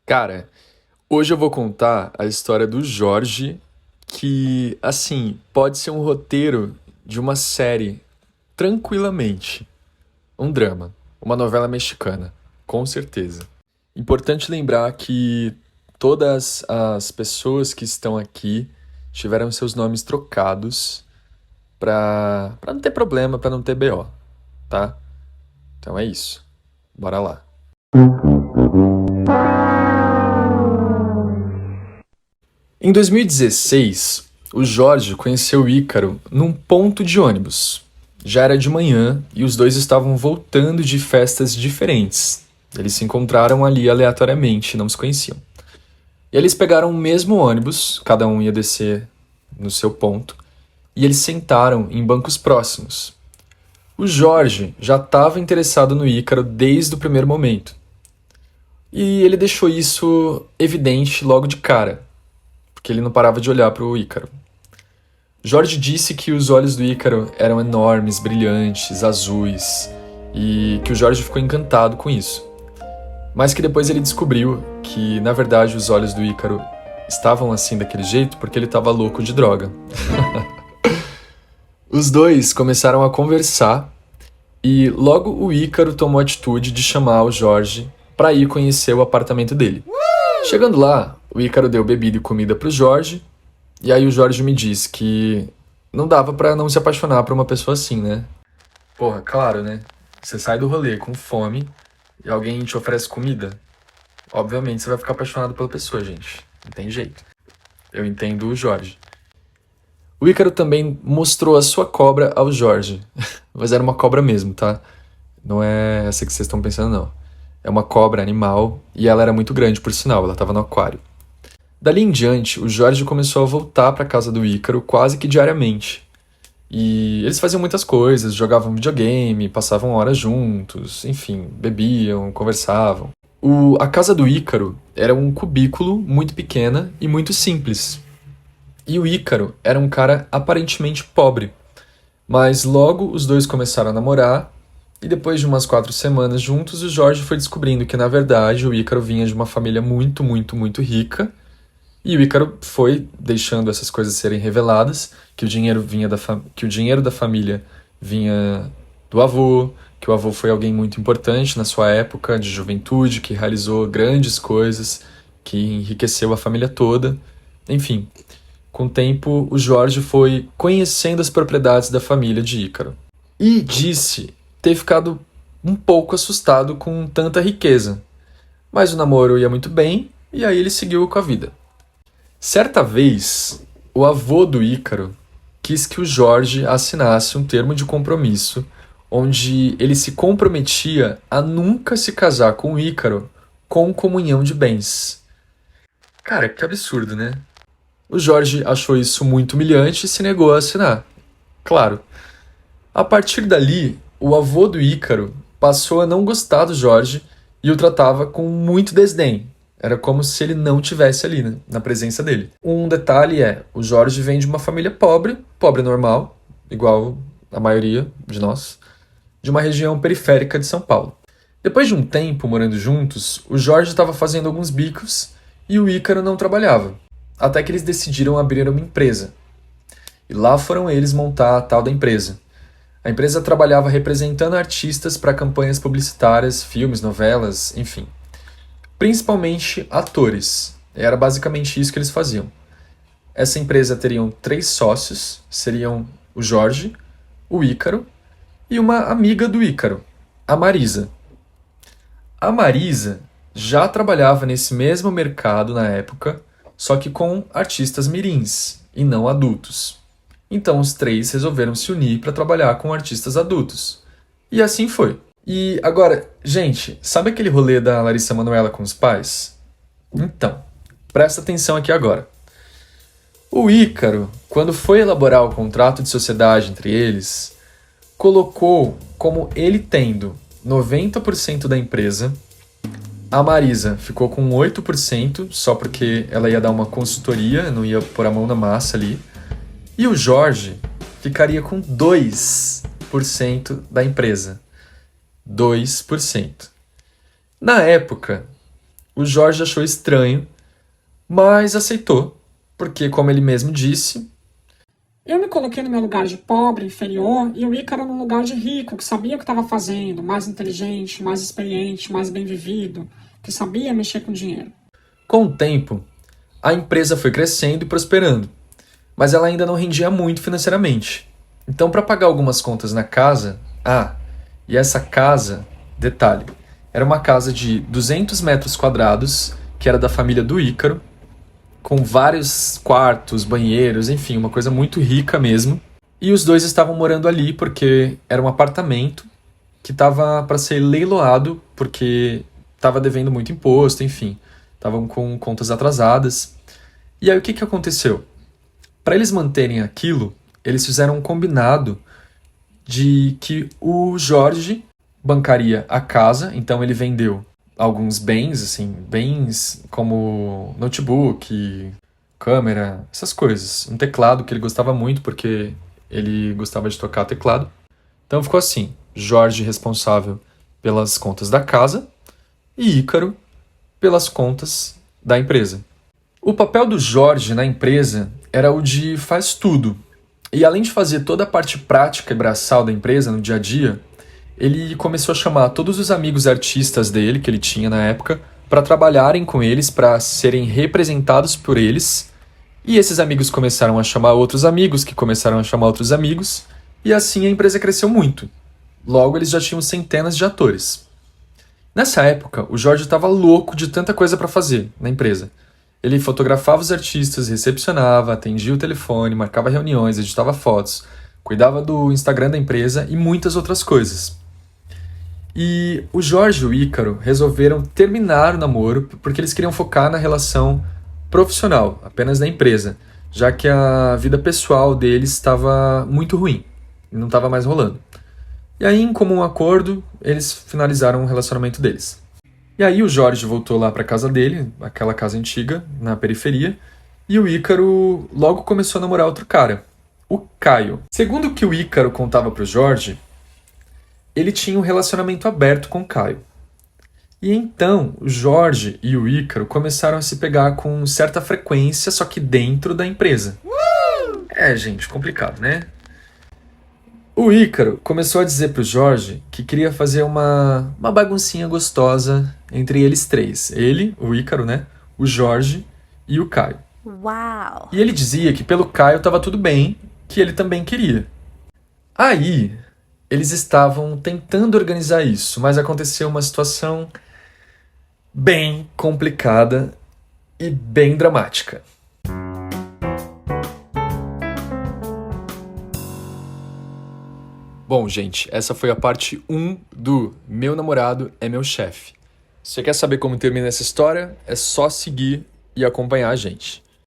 Cara, hoje eu vou contar a história do Jorge, que, assim, pode ser um roteiro de uma série tranquilamente. Um drama, uma novela mexicana, com certeza. Importante lembrar que todas as pessoas que estão aqui tiveram seus nomes trocados pra não ter problema, pra não ter BO, tá? Então é isso. Bora lá. Em 2016, o Jorge conheceu o Ícaro num ponto de ônibus. Já era de manhã e os dois estavam voltando de festas diferentes. Eles se encontraram ali aleatoriamente, não se conheciam. E eles pegaram o mesmo ônibus, cada um ia descer no seu ponto, e eles sentaram em bancos próximos. O Jorge já estava interessado no Ícaro desde o primeiro momento. E ele deixou isso evidente logo de cara, porque ele não parava de olhar para o Ícaro. Jorge disse que os olhos do Ícaro eram enormes, brilhantes, azuis, e que o Jorge ficou encantado com isso. Mas que depois ele descobriu que, na verdade, os olhos do Ícaro estavam assim daquele jeito porque ele estava louco de droga. Os dois começaram a conversar e logo o Ícaro tomou a atitude de chamar o Jorge para ir conhecer o apartamento dele. Chegando lá, o Ícaro deu bebida e comida pro Jorge, e aí o Jorge me disse que não dava pra não se apaixonar por uma pessoa assim, né? Porra, claro, né? Você sai do rolê com fome e alguém te oferece comida, obviamente você vai ficar apaixonado pela pessoa, gente. Não tem jeito. Eu entendo o Jorge. O Ícaro também mostrou a sua cobra ao Jorge. Mas era uma cobra mesmo, tá? Não é essa que vocês estão pensando, não. É uma cobra animal e ela era muito grande, por sinal, ela estava no aquário. Dali em diante, o Jorge começou a voltar para casa do Ícaro quase que diariamente. E eles faziam muitas coisas, jogavam videogame, passavam horas juntos, enfim, bebiam, conversavam. A casa do Ícaro era um cubículo muito pequena e muito simples. E o Ícaro era um cara aparentemente pobre. Mas logo os dois começaram a namorar, e depois de umas 4 semanas juntos, o Jorge foi descobrindo que, na verdade, o Ícaro vinha de uma família muito, muito, muito rica. E o Ícaro foi deixando essas coisas serem reveladas, que o dinheiro que o dinheiro da família vinha do avô, que o avô foi alguém muito importante na sua época de juventude, que realizou grandes coisas, que enriqueceu a família toda. Enfim, com o tempo, o Jorge foi conhecendo as propriedades da família de Ícaro. E disse ter ficado um pouco assustado com tanta riqueza. Mas o namoro ia muito bem, e aí ele seguiu com a vida. Certa vez, o avô do Ícaro quis que o Jorge assinasse um termo de compromisso onde ele se comprometia a nunca se casar com o Ícaro com comunhão de bens. Cara, que absurdo, né? O Jorge achou isso muito humilhante e se negou a assinar. Claro. A partir dali, o avô do Ícaro passou a não gostar do Jorge e o tratava com muito desdém. Era como se ele não tivesse ali, né, na presença dele. Um detalhe é, o Jorge vem de uma família pobre, pobre normal, igual a maioria de nós, de uma região periférica de São Paulo. Depois de um tempo morando juntos, o Jorge estava fazendo alguns bicos e o Ícaro não trabalhava. Até que eles decidiram abrir uma empresa. E lá foram eles montar a tal da empresa. A empresa trabalhava representando artistas para campanhas publicitárias, filmes, novelas, enfim. Principalmente atores. Era basicamente isso que eles faziam. Essa empresa teriam 3 sócios, seriam o Jorge, o Ícaro e uma amiga do Ícaro, a Marisa. A Marisa já trabalhava nesse mesmo mercado na época, só que com artistas mirins e não adultos. Então os três resolveram se unir para trabalhar com artistas adultos. E assim foi. E agora, gente, sabe aquele rolê da Larissa Manoela com os pais? Então, presta atenção aqui agora. O Ícaro, quando foi elaborar o contrato de sociedade entre eles, colocou como ele tendo 90% da empresa, a Marisa ficou com 8%, só porque ela ia dar uma consultoria, não ia pôr a mão na massa ali, e o Jorge ficaria com 2% da empresa. 2%. Na época, O Jorge achou estranho, mas aceitou, porque, como ele mesmo disse, eu me coloquei no meu lugar de pobre, inferior, e o Ícaro no lugar de rico, que sabia o que estava fazendo, mais inteligente, mais experiente, mais bem vivido, que sabia mexer com dinheiro. com o tempo, a empresa foi crescendo e prosperando, mas ela ainda não rendia muito financeiramente. Então, para pagar algumas contas na casa, e essa casa, detalhe, era uma casa de 200 metros quadrados, que era da família do Ícaro, com vários quartos, banheiros, enfim, uma coisa muito rica mesmo. E os dois estavam morando ali porque era um apartamento que estava para ser leiloado porque estava devendo muito imposto, enfim, estavam com contas atrasadas. E aí o que que aconteceu? Para eles manterem aquilo, eles fizeram um combinado de que o Jorge bancaria a casa, então ele vendeu alguns bens, assim, bens como notebook, câmera, essas coisas. Um teclado que ele gostava muito porque ele gostava de tocar teclado. Então ficou assim, Jorge responsável pelas contas da casa e Ícaro pelas contas da empresa. O papel do Jorge na empresa era o de faz tudo. E além de fazer toda a parte prática e braçal da empresa no dia a dia, ele começou a chamar todos os amigos artistas dele, que ele tinha na época, para trabalharem com eles, para serem representados por eles. E esses amigos começaram a chamar outros amigos, que começaram a chamar outros amigos, e assim a empresa cresceu muito. Logo, eles já tinham centenas de atores. Nessa época, o Jorge estava louco de tanta coisa para fazer na empresa. Ele fotografava os artistas, recepcionava, atendia o telefone, marcava reuniões, editava fotos, cuidava do Instagram da empresa e muitas outras coisas. E o Jorge e o Ícaro resolveram terminar o namoro porque eles queriam focar na relação profissional, apenas da empresa, já que a vida pessoal deles estava muito ruim e não estava mais rolando. E aí, em comum acordo, eles finalizaram o relacionamento deles. E aí o Jorge voltou lá para casa dele, aquela casa antiga, na periferia, e o Ícaro logo começou a namorar outro cara, o Caio. Segundo o que o Ícaro contava pro Jorge, ele tinha um relacionamento aberto com o Caio. E então o Jorge e o Ícaro começaram a se pegar com certa frequência, só que dentro da empresa. Gente, complicado, né? O Ícaro começou a dizer pro Jorge que queria fazer uma baguncinha gostosa entre eles três. Ele, o Ícaro, né? O Jorge e o Caio. Uau! E ele dizia que pelo Caio tava tudo bem, que ele também queria. Aí, eles estavam tentando organizar isso, mas aconteceu uma situação bem complicada e bem dramática. Bom, gente, essa foi a parte 1 do Meu Namorado é Meu Chefe. Se você quer saber como termina essa história, é só seguir e acompanhar a gente.